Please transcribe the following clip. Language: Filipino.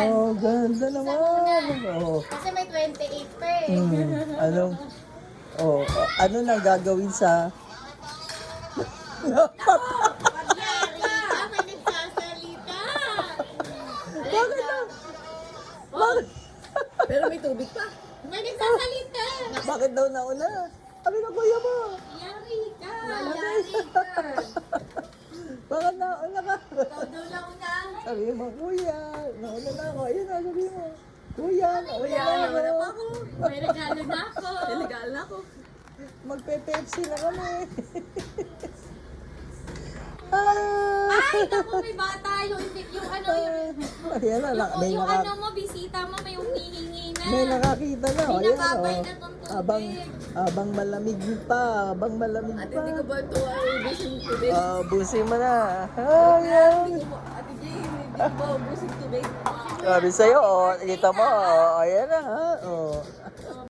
Oh, ganda naman. Oh. Kasi may 28 pa eh. Anong, ano na gagawin sa... Pagyari ka, may nagsasalita. Bakit na? Bakit? Pero may tubig pa. May nagsasalita. Bakit daw nauna? Sabi ng kuya mo. Yari ka. Yari ka. Bakit nauna ka? Ikaw daw lang una. Sabi mo, kuya, nauna na ako. Ayun na, sabi mo. Kuya, nauna na Wala pa ako. ako. May regalo na ako. Illegal na ako. Magpe-Pepsi na kami. Ay, naku, may bata. Yung ano, Ayan na, may, yung ano mo, bisita mo, may humihingi na. may nakakita na. May Ayan, nakabay oh. na tong tubig. Abang malamig pa. Abang malamig Ate, pa. hindi ko ba ito ay ubusing tubig? Busin mo na. Ayan. Hindi ko ba, Ate Jay, hindi ko ba ubusing tubig? Sabi sa'yo, kita mo, ayan na, ha?